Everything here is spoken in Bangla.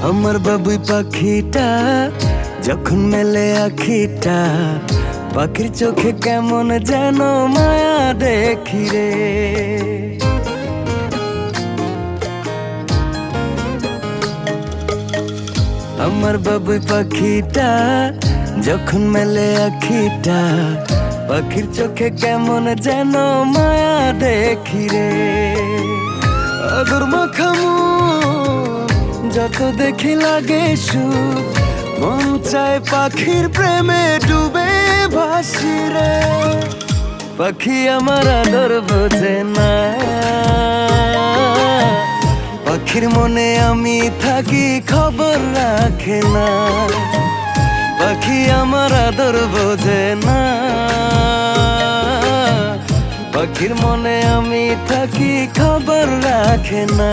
আমার বাবুই পাখিটা যখন মেলে আখিটা, পাখির চোখে কেমন যেন মায়া দেখি রে। আমার বাবুই পাখিটা যখন মেলে আখিটা, পাখির চোখে কেমন যেন মায়া দেখি রে। আদর মাখামু যত দেখি লাগে সুখ, মন চায় পাখির প্রেমে ডুবে ভাসি রে। পাখি আমার আদর বোঝে না, পাখির মনে আমি থাকি খবর রাখে না। পাখি আমার আদর বোঝে না, পাখির মনে আমি থাকি খবর রাখে না।